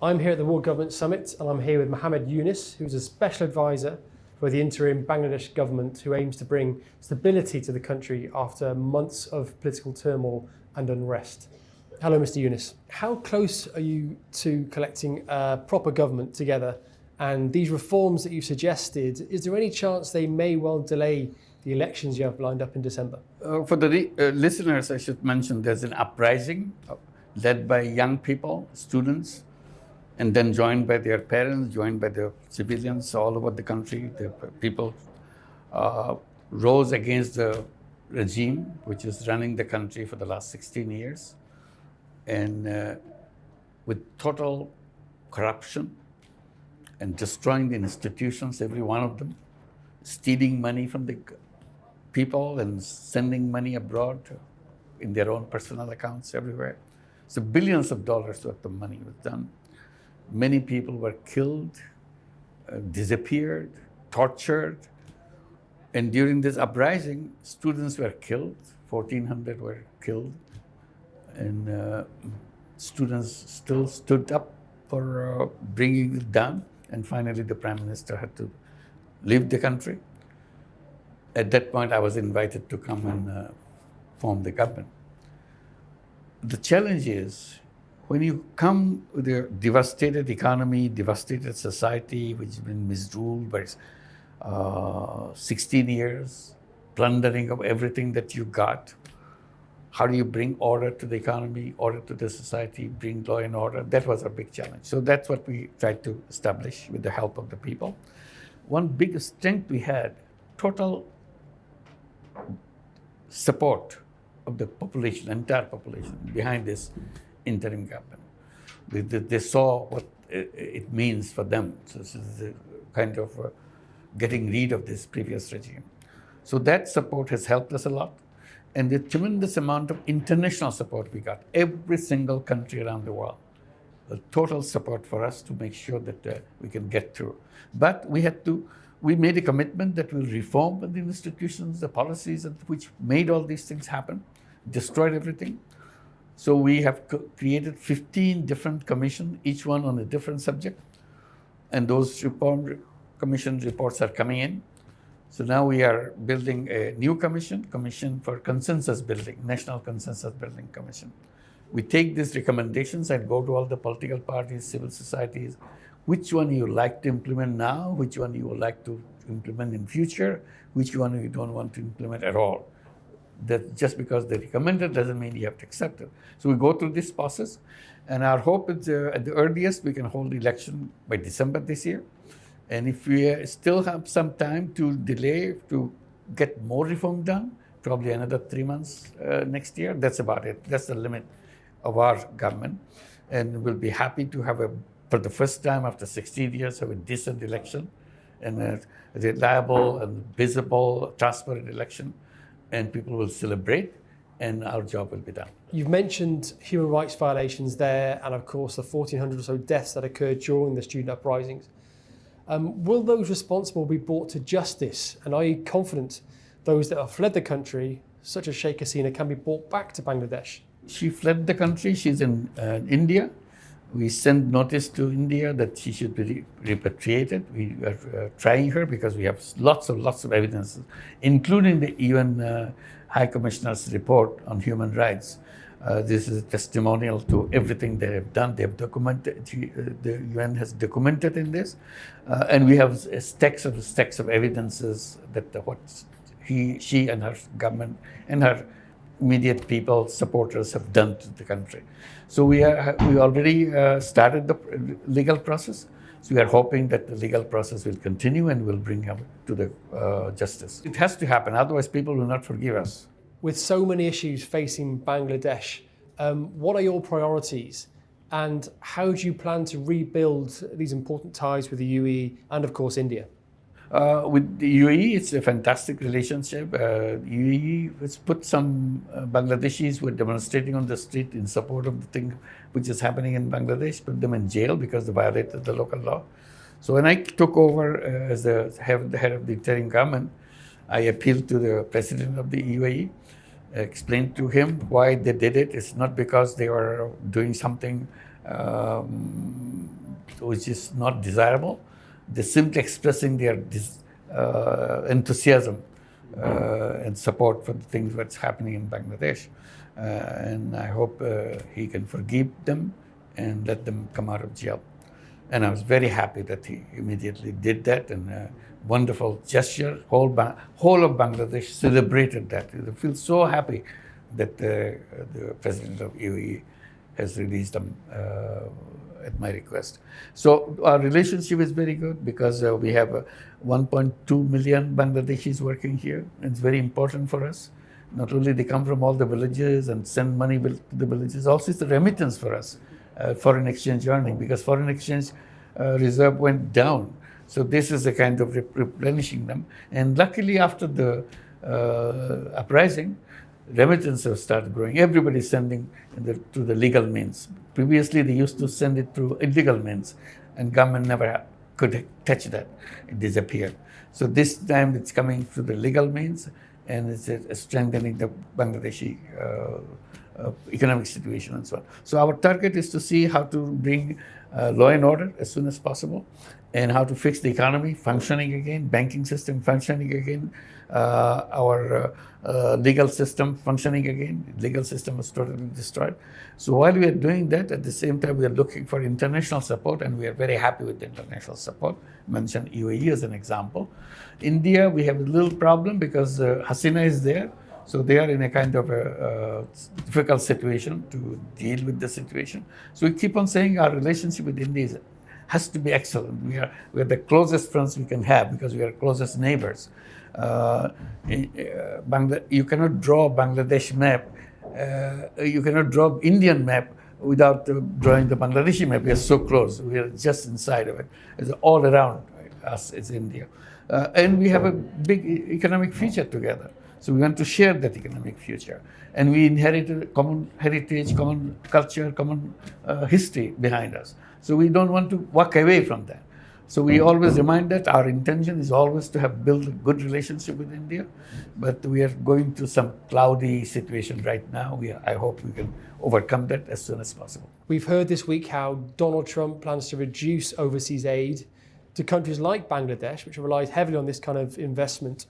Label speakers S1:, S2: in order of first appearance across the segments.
S1: I'm here at the World Government Summit and I'm here with Muhammad Yunus, who's a special advisor for the interim Bangladesh government who aims to bring stability to the country after months of political turmoil and unrest. Hello, Mr. Yunus. How close are you to collecting a proper government together? And these reforms that you've suggested, is there any chance they may well delay the elections you have lined up in December?
S2: For the listeners, I should mention there's an uprising led by young people, students, and then joined by their parents, joined by the civilians all over the country. The people rose against the regime, which is running the country for the last 16 years, and with total corruption and destroying the institutions, every one of them, stealing money from the people and sending money abroad in their own personal accounts everywhere. So billions of dollars worth of money was done. Many people were killed, disappeared, tortured. And during this uprising, students were killed. 1,400 were killed. And students still stood up for bringing it down. And finally, the Prime Minister had to leave the country. At that point, I was invited to come and form the government. The challenge is, when you come with a devastated economy, devastated society, which has been misruled by 16 years, plundering of everything that you got, how do you bring order to the economy, order to the society, bring law and order? That was a big challenge. So that's what we tried to establish with the help of the people. One big strength we had, total support of the population, entire population, behind this interim government. They saw what it means for them. So this is a kind of getting rid of this previous regime. So that support has helped us a lot. And the tremendous amount of international support we got, every single country around the world, the total support for us to make sure that we can get through. But we made a commitment that we'll reform the institutions, the policies which made all these things happen, destroyed everything. So we have created 15 different commissions, each one on a different subject. And those reform commission reports are coming in. So now we are building a new commission for consensus building, National Consensus Building Commission. We take these recommendations and go to all the political parties, civil societies, which one you like to implement now, which one you would like to implement in future, which one you don't want to implement at all. That just because they recommend it doesn't mean you have to accept it. So we go through this process, and our hope is at the earliest we can hold the election by December this year. And if we still have some time to delay to get more reform done, probably another 3 months next year, that's about it. That's the limit of our government. And we'll be happy to have for the first time after 16 years, have a decent election and a reliable and visible, transparent election. And people will celebrate, and our job will be done.
S1: You've mentioned human rights violations there, and of course the 1,400 or so deaths that occurred during the student uprisings. Will those responsible be brought to justice? And are you confident those that have fled the country, such as Sheikh Hasina, can be brought back to Bangladesh?
S2: She fled the country. She's in India. We sent notice to India that she should be repatriated. We are trying her because we have lots of evidence, including the UN High Commissioner's report on human rights. This is a testimonial to everything they have done. They have documented, the UN has documented in this. And we have stacks of evidences that what she and her government and her immediate people, supporters have done to the country. So we already started the legal process. So we are hoping that the legal process will continue and will bring her to the justice. It has to happen, otherwise people will not forgive us.
S1: With so many issues facing Bangladesh, what are your priorities? And how do you plan to rebuild these important ties with the UAE and, of course, India?
S2: With the UAE, it's a fantastic relationship. UAE has put some Bangladeshis who are demonstrating on the street in support of the thing which is happening in Bangladesh, put them in jail because they violated the local law. So when I took over as the head of the interim government, I appealed to the president of the UAE, explained to him why they did it. It's not because they were doing something which is not desirable. They're simply expressing their enthusiasm and support for the things that's happening in Bangladesh. And I hope he can forgive them and let them come out of jail. And I was very happy that he immediately did that, and a wonderful gesture. Whole of Bangladesh celebrated that. They feel so happy that the president of UAE has released them at my request. So our relationship is very good because we have 1.2 million Bangladeshis working here. And it's very important for us. Not only they come from all the villages and send money to the villages, also it's a remittance for us, foreign exchange earning, because foreign exchange reserve went down. So this is a kind of replenishing them. And luckily after the uprising, remittances have started growing. Everybody's sending through the legal means. Previously, they used to send it through illegal means, and government never could touch that. It disappeared. So this time, it's coming through the legal means, and it's strengthening the Bangladeshi economic situation and so on. So our target is to see how to bring law and order as soon as possible, and how to fix the economy functioning again, banking system functioning again, our legal system functioning again. Legal system was totally destroyed. So while we are doing that, at the same time we are looking for international support, and we are very happy with the international support. I mentioned UAE as an example. India, we have a little problem because Hasina is there. So they are in a kind of a difficult situation to deal with the situation. So we keep on saying our relationship with India has to be excellent. We are the closest friends we can have because we are closest neighbors. You cannot draw Bangladesh map. You cannot draw Indian map without drawing the Bangladeshi map. We are so close. We are just inside of it. It's all around us. It's India, and we have a big economic future together. So we want to share that economic future. And we inherited a common heritage, common culture, common history behind us. So we don't want to walk away from that. So we always remind that our intention is always to have built a good relationship with India. But we are going through some cloudy situation right now. I hope we can overcome that as soon as possible.
S1: We've heard this week how Donald Trump plans to reduce overseas aid to countries like Bangladesh, which relies heavily on this kind of investment.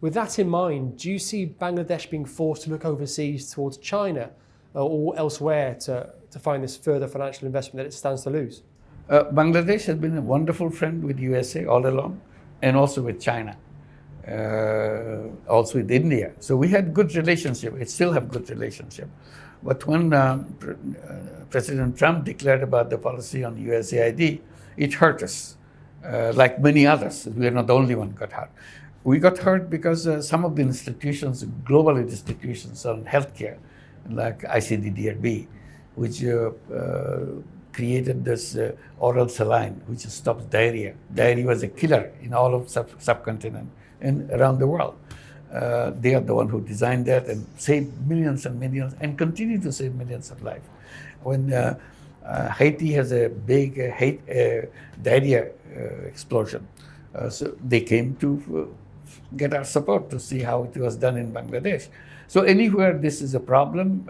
S1: With that in mind, do you see Bangladesh being forced to look overseas towards China or elsewhere to find this further financial investment that it stands to lose?
S2: Bangladesh has been a wonderful friend with USA all along, and also with China, also with India. So we had good relationship. We still have good relationship. But when President Trump declared about the policy on USAID, it hurt us, like many others. We are not the only one got hurt. We got hurt because some of the institutions, global institutions on healthcare, like ICDDRB, which created this oral saline, which stops diarrhea. Diarrhea was a killer in all of subcontinent and around the world. They are the one who designed that and saved millions and millions, and continue to save millions of lives. When Haiti has a big diarrhea explosion, so they came to get our support to see how it was done in Bangladesh. So anywhere this is a problem,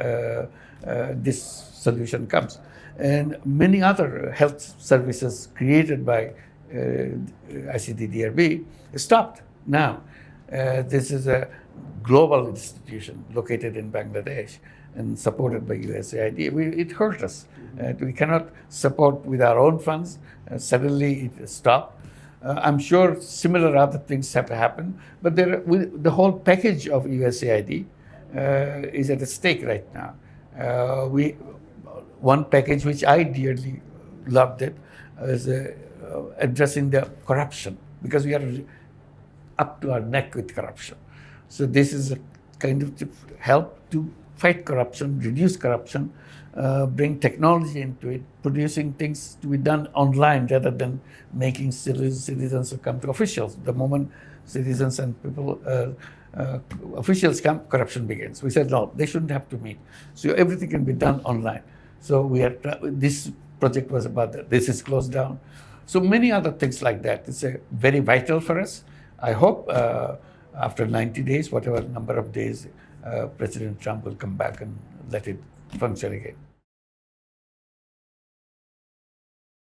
S2: this solution comes. And many other health services created by ICDDRB stopped now. This is a global institution located in Bangladesh and supported by USAID. It hurt us. We cannot support with our own funds. Suddenly it stopped. I'm sure similar other things have happened, but the whole package of USAID is at stake right now. One package which I dearly loved it is addressing the corruption, because we are up to our neck with corruption. So this is a kind of to help to fight corruption, reduce corruption, bring technology into it, producing things to be done online rather than making citizens to come to officials. The moment citizens and people, officials come, corruption begins. We said, no, they shouldn't have to meet. So everything can be done online. So this project was about that. This is closed down. So many other things like that. It's very vital for us. I hope after 90 days, whatever number of days, President Trump will come back and let it function again.